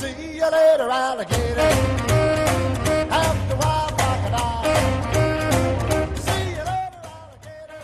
See you later, alligator. After a while, crocodile. See you later, alligator.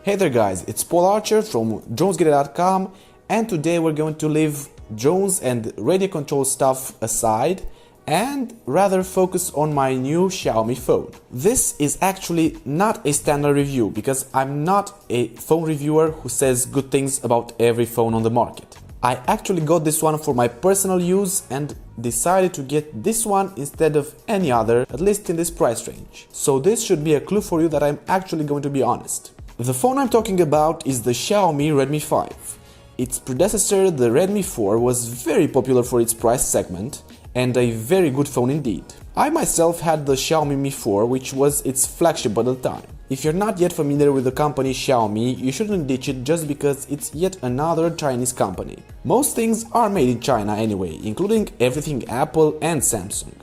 Hey there guys, it's Paul Archer from dronesgetter.com, and today we're going to leave drones and radio control stuff aside and rather focus on my new Xiaomi phone. This is actually not a standard review because I'm not a phone reviewer who says good things about every phone on the market. I actually got this one for my personal use and decided to get this one instead of any other, at least in this price range. So this should be a clue for you that I'm actually going to be honest. The phone I'm talking about is the Xiaomi Redmi 5. Its predecessor, the Redmi 4, was very popular for its price segment and a very good phone indeed. I myself had the Xiaomi Mi 4, which was its flagship at the time. If you're not yet familiar with the company Xiaomi, you shouldn't ditch it just because it's yet another Chinese company. Most things are made in China anyway, including everything Apple and Samsung.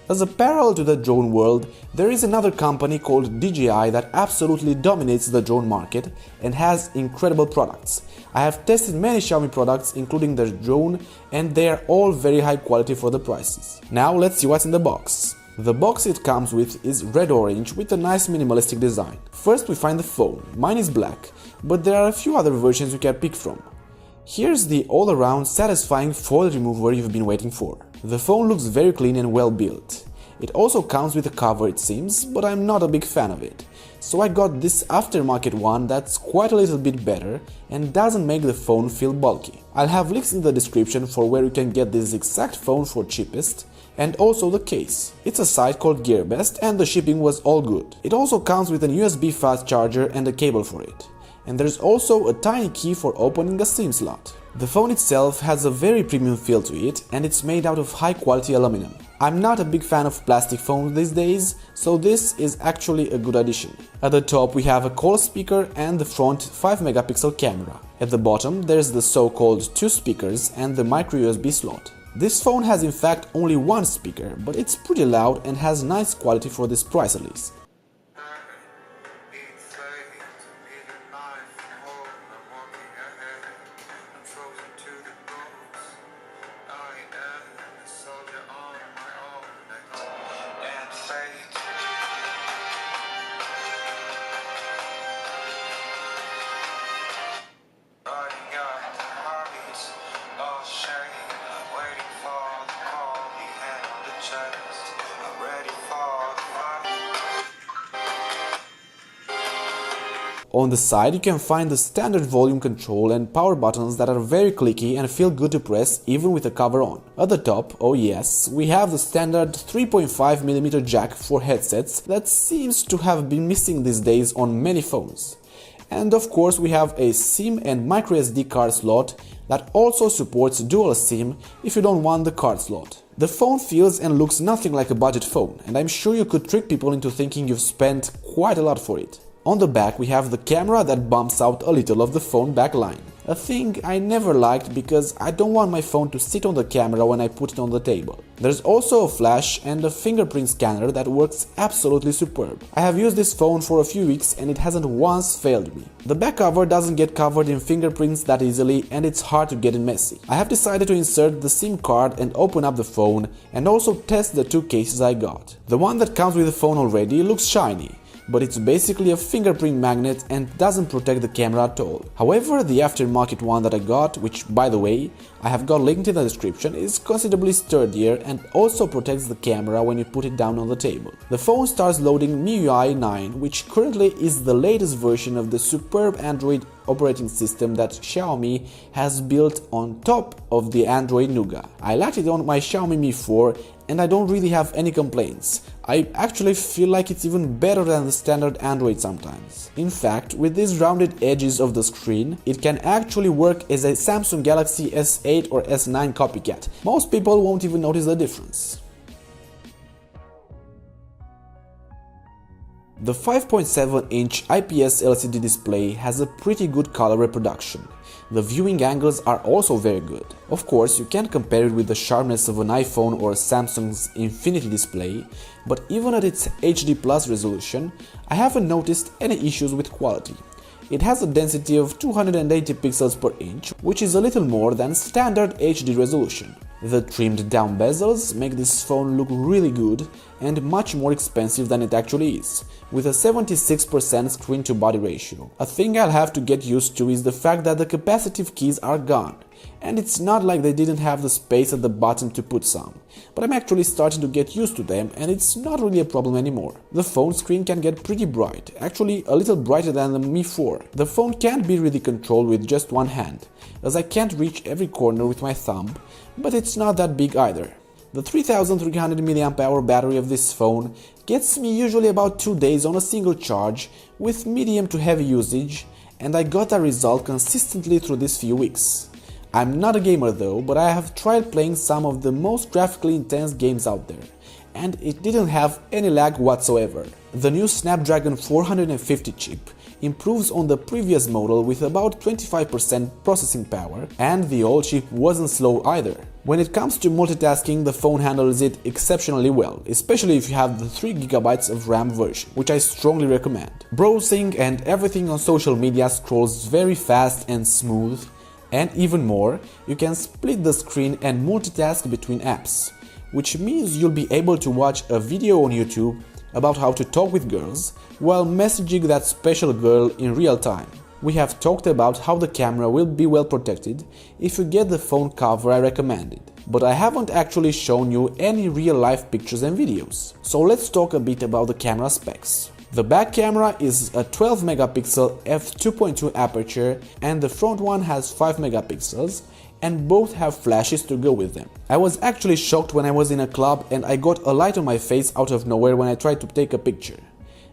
As a parallel to the drone world, there is another company called DJI that absolutely dominates the drone market and has incredible products. I have tested many Xiaomi products including their drone and they are all very high quality for the prices. Now let's see what's in the box. The box it comes with is red-orange with a nice minimalistic design. First we find the phone. Mine is black, but there are a few other versions you can pick from. Here's the all-around satisfying foil remover you've been waiting for. The phone looks very clean and well built. It also comes with a cover it seems, but I'm not a big fan of it. So I got this aftermarket one that's quite a little bit better and doesn't make the phone feel bulky. I'll have links in the description for where you can get this exact phone for cheapest and also the case. It's a site called GearBest and the shipping was all good. It also comes with an USB fast charger and a cable for it. And there's also a tiny key for opening a SIM slot. The phone itself has a very premium feel to it and it's made out of high quality aluminum. I'm not a big fan of plastic phones these days, so this is actually a good addition. At the top we have a call speaker and the front 5-megapixel camera. At the bottom there's the so-called two speakers and the micro USB slot. This phone has in fact only one speaker, but it's pretty loud and has nice quality for this price at least. On the side you can find the standard volume control and power buttons that are very clicky and feel good to press even with the cover on. At the top, oh yes, we have the standard 3.5mm jack for headsets that seems to have been missing these days on many phones. And of course we have a SIM and microSD card slot that also supports dual SIM if you don't want the card slot. The phone feels and looks nothing like a budget phone, and I'm sure you could trick people into thinking you've spent quite a lot for it. On the back we have the camera that bumps out a little of the phone backline, a thing I never liked because I don't want my phone to sit on the camera when I put it on the table. There's also a flash and a fingerprint scanner that works absolutely superb. I have used this phone for a few weeks and it hasn't once failed me. The back cover doesn't get covered in fingerprints that easily and it's hard to get it messy. I have decided to insert the SIM card and open up the phone and also test the two cases I got. The one that comes with the phone already looks shiny, but it's basically a fingerprint magnet and doesn't protect the camera at all. However, the aftermarket one that I got, which by the way I have got linked in the description, is considerably sturdier and also protects the camera when you put it down on the table. The phone starts loading MIUI 9, which currently is the latest version of the superb Android operating system that Xiaomi has built on top of the Android Nougat. I liked it on my Xiaomi Mi 4 and I don't really have any complaints. I actually feel like it's even better than the standard Android sometimes. In fact, with these rounded edges of the screen, it can actually work as a Samsung Galaxy S8 or S9 copycat. Most people won't even notice the difference. The 5.7-inch IPS LCD display has a pretty good color reproduction. The viewing angles are also very good. Of course, you can't compare it with the sharpness of an iPhone or Samsung's Infinity display, but even at its HD Plus resolution, I haven't noticed any issues with quality. It has a density of 280 pixels per inch, which is a little more than standard HD resolution. The trimmed down bezels make this phone look really good and much more expensive than it actually is, with a 76% screen to body ratio. A thing I'll have to get used to is the fact that the capacitive keys are gone, and it's not like they didn't have the space at the bottom to put some, but I'm actually starting to get used to them and it's not really a problem anymore. The phone screen can get pretty bright, actually a little brighter than the Mi 4. The phone can't be really controlled with just one hand, as I can't reach every corner with my thumb, but it's not that big either. The 3300 mAh battery of this phone gets me usually about 2 days on a single charge with medium to heavy usage, and I got that result consistently through these few weeks. I'm not a gamer though, but I have tried playing some of the most graphically intense games out there, and it didn't have any lag whatsoever. The new Snapdragon 450 chip improves on the previous model with about 25% processing power, and the old chip wasn't slow either. When it comes to multitasking, the phone handles it exceptionally well, especially if you have the 3GB of RAM version, which I strongly recommend. Browsing and everything on social media scrolls very fast and smooth, and even more, you can split the screen and multitask between apps, which means you'll be able to watch a video on YouTube about how to talk with girls while messaging that special girl in real time. We have talked about how the camera will be well protected if you get the phone cover I recommended, but I haven't actually shown you any real life pictures and videos. So let's talk a bit about the camera specs. The back camera is a 12 megapixel f2.2 aperture and the front one has 5 megapixels, and both have flashes to go with them. I was actually shocked when I was in a club and I got a light on my face out of nowhere when I tried to take a picture.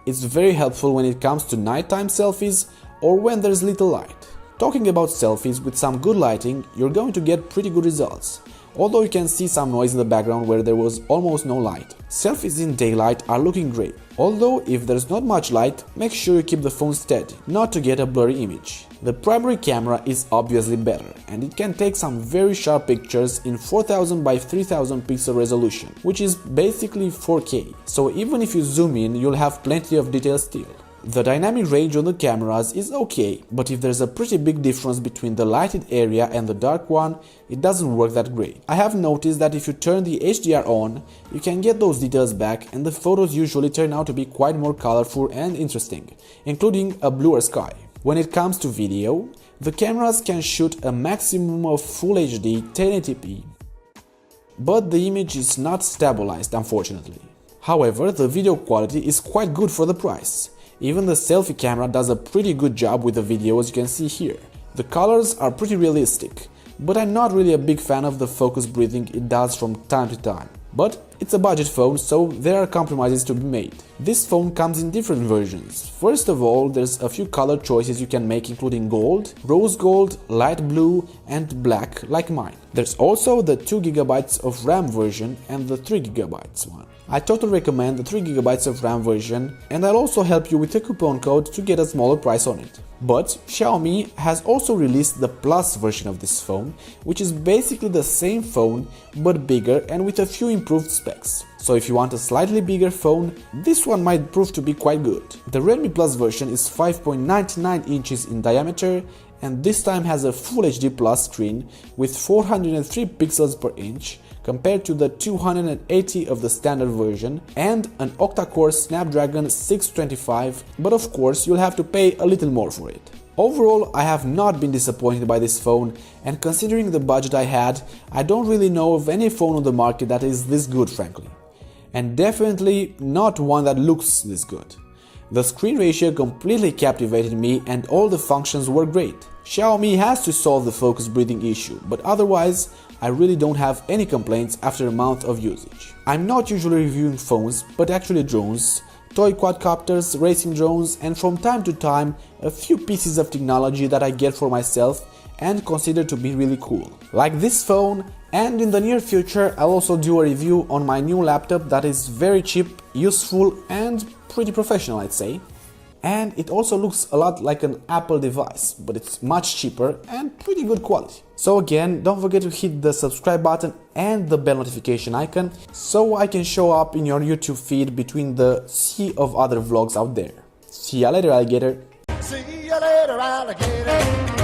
It's very helpful when it comes to nighttime selfies or when there's little light. Talking about selfies, with some good lighting, you're going to get pretty good results, although you can see some noise in the background where there was almost no light. Selfies in daylight are looking great, although if there's not much light, make sure you keep the phone steady, not to get a blurry image. The primary camera is obviously better, and it can take some very sharp pictures in 4000 by 3000 pixel resolution, which is basically 4K, so even if you zoom in, you'll have plenty of detail still. The dynamic range on the cameras is okay, but if there's a pretty big difference between the lighted area and the dark one, it doesn't work that great. I have noticed that if you turn the HDR on, you can get those details back and the photos usually turn out to be quite more colorful and interesting, including a bluer sky. When it comes to video, the cameras can shoot a maximum of Full HD 1080p, but the image is not stabilized, unfortunately. However, the video quality is quite good for the price. Even the selfie camera does a pretty good job with the video, as you can see here. The colors are pretty realistic, but I'm not really a big fan of the focus breathing it does from time to time. But it's a budget phone, so there are compromises to be made. This phone comes in different versions. First of all, there's a few color choices you can make, including gold, rose gold, light blue and black like mine. There's also the 2GB of RAM version and the 3GB one. I totally recommend the 3GB of RAM version, and I'll also help you with a coupon code to get a smaller price on it. But Xiaomi has also released the Plus version of this phone, which is basically the same phone but bigger and with a few improved specs. So if you want a slightly bigger phone, this one might prove to be quite good. The Redmi Plus version is 5.99 inches in diameter and this time has a Full HD Plus screen with 403 pixels per inch, compared to the 280 of the standard version, and an octa-core Snapdragon 625, but of course you'll have to pay a little more for it. Overall, I have not been disappointed by this phone, and considering the budget I had, I don't really know of any phone on the market that is this good, frankly. And definitely not one that looks this good. The screen ratio completely captivated me and all the functions were great. Xiaomi has to solve the focus breathing issue, but otherwise I really don't have any complaints after a month of usage. I'm not usually reviewing phones, but actually drones, toy quadcopters, racing drones, and from time to time a few pieces of technology that I get for myself and consider to be really cool. Like this phone, and in the near future I'll also do a review on my new laptop that is very cheap, useful and pretty professional, I'd say. And it also looks a lot like an Apple device, but it's much cheaper and pretty good quality. So again, don't forget to hit the subscribe button and the bell notification icon so I can show up in your YouTube feed between the sea of other vlogs out there. See ya later, alligator! See you later, alligator.